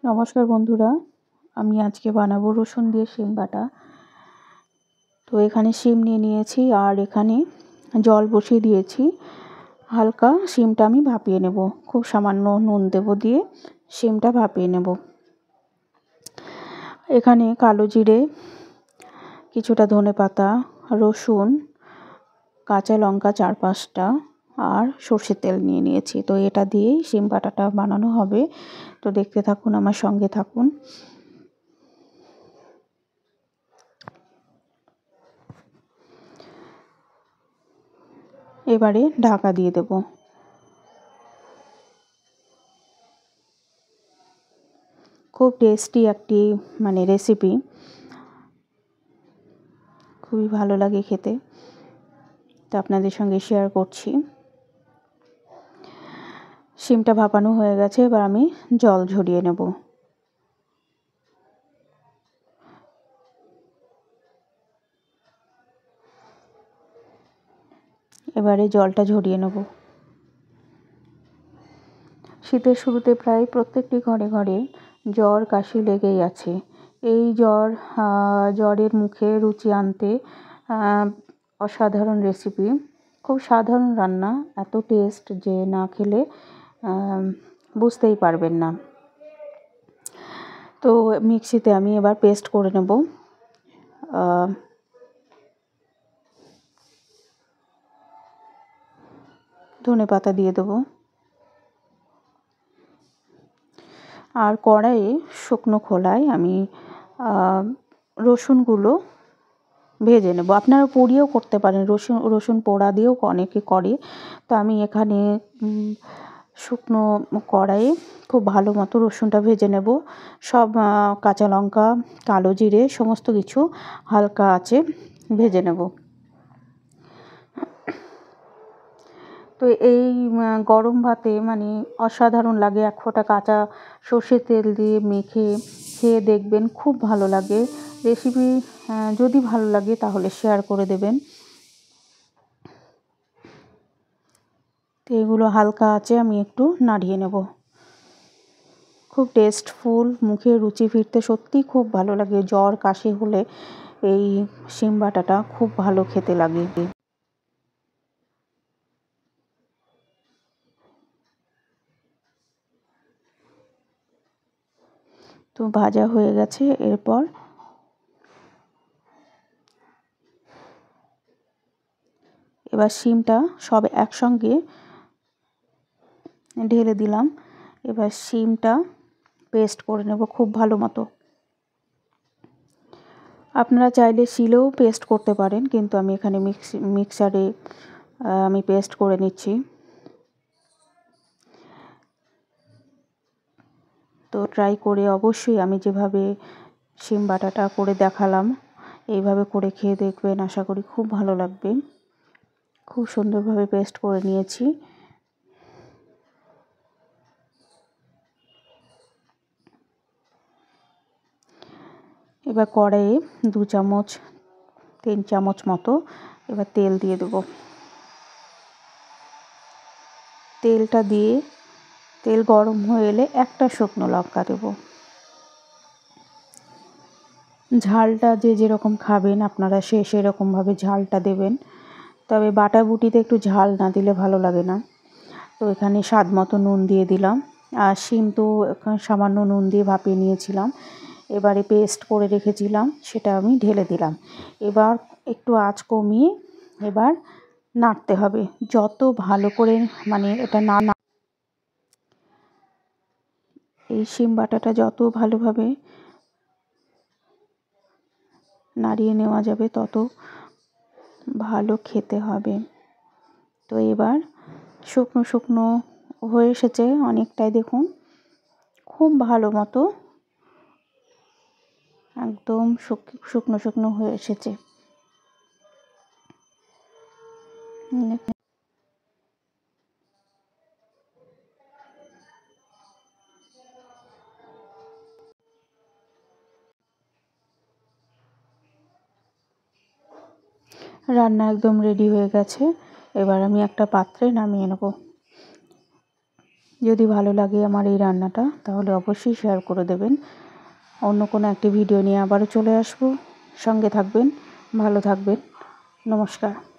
নমস্কার বন্ধুরা, আমি আজকে বানাবো রসুন দিয়ে শিম বাটা। তো এখানে শিম নিয়ে নিয়েছি আর এখানে জল বসিয়ে দিয়েছি। হালকা শিমটা আমি ভাপিয়ে নেব, খুব সামান্য নুন দেব, দিয়ে শিমটা ভাপিয়ে নেব। এখানে কালো জিরে, কিছুটা ধনেপাতা, রসুন, কাঁচা লঙ্কা 4-5টা আর সর্ষের তেল নিয়ে নিয়েছি। তো এটা দিয়েই শিম বাটাটা বানানো হবে। তো দেখতে থাকুন, আমার সঙ্গে থাকুন। এবারে ঢাকা দিয়ে দেব। খুব টেস্টি একটি রেসিপি, খুবই ভালো লাগে খেতে, তো আপনাদের সঙ্গে শেয়ার করছি। শিমটা ভাপানো হয়ে গেছে, এবার আমি জল ঝরিয়ে নেব। এবারে জলটা ঝরিয়ে নেব। শীতের শুরুতে প্রায় প্রত্যেকটি ঘরে ঘরে জ্বর কাশি লেগেই আছে। এই জ্বরের মুখে রুচি আনতে অসাধারণ রেসিপি, খুব সাধারণ রান্না, এত টেস্ট যে না খেলে বুঝতেই পারবেন না। তো মিক্সিতে আমি এবার পেস্ট করে নেব। ধনেপাতা দিয়ে দেবো আর কড়াইয়ে শুকনো খোলায় আমি রসুনগুলো ভেজে নেব। আপনারা পুড়িয়েও করতে পারেন, রসুন পোড়া দিয়েও অনেকে করে। তো আমি এখানে শুকনো কড়াইয়ে খুব ভালো মতো রসুনটা ভেজে নেব। সব কাঁচা লঙ্কা, কালো জিরে সমস্ত কিছু হালকা আঁচে ভেজে নেব। তো এই গরম ভাতে অসাধারণ লাগে। এক ফোঁটা কাঁচা সর্ষের তেল দিয়ে মেখে খেয়ে দেখবেন, খুব ভালো লাগে। রেসিপি যদি ভালো লাগে তাহলে শেয়ার করে দেবেন। তো এগুলো হালকা আঁচে আমি একটু নাড়িয়ে নেব। খুব টেস্টফুল, মুখে রুচি ফিরতে সত্যিই খুব ভালো লাগে। জ্বর কাশি হলে এই শিম বাটাটা খুব ভালো খেতে লাগে। তো ভাজা হয়ে গেছে। এরপর এবার শিমটা সব একসঙ্গে ঢেলে দিলাম। এবার শিমটা পেস্ট করে নেব খুব ভালো মতো। আপনারা চাইলে শিলেও পেস্ট করতে পারেন, কিন্তু আমি এখানে মিক্সারে আমি পেস্ট করে নিচ্ছি। তো ট্রাই করে অবশ্যই আমি যেভাবে শিম বাটাটা করে দেখালাম এইভাবে করে খেয়ে দেখবেন, আশা করি খুব ভালো লাগবে। খুব সুন্দরভাবে পেস্ট করে নিয়েছি। এবার কড়াইয়ে 2-3 চামচ মতো এবার তেল দিয়ে দেব। তেলটা দিয়ে তেল গরম হয়ে এলে একটা শুকনো লঙ্কা দেব। ঝালটা যে যেরকম খাবেন আপনারা সেরকমভাবে ঝালটা দেবেন। তবে বাটা বুটিতে একটু ঝাল না দিলে ভালো লাগে না। তো এখানে স্বাদ মতো নুন দিয়ে দিলাম। আর শিম তো সামান্য নুন দিয়ে ভাপিয়ে নিয়েছিলাম। এবারে পেস্ট করে রেখেছিলাম সেটা আমি ঢেলে দিলাম। এবার একটু আঁচ কমিয়ে এবার নাড়তে হবে। যত ভালো করে এটা এই শিম বাটাটা যত ভালোভাবে নাড়িয়ে নেওয়া যাবে তত ভালো খেতে হবে। তো এবার শুকনো শুকনো হয়ে এসেছে অনেকটাই, দেখুন খুব ভালো মতো একদম শুকনো শুকনো হয়ে এসেছে। রান্না একদম রেডি হয়ে গেছে। এবার আমি একটা পাত্রে নামিয়ে নেব। যদি ভালো লাগে আমার এই রান্নাটা তাহলে অবশ্যই শেয়ার করে দেবেন। অন্য কোনো একটি ভিডিও নিয়ে আবারও চলে আসবো। সঙ্গে থাকবেন, ভালো থাকবেন। নমস্কার।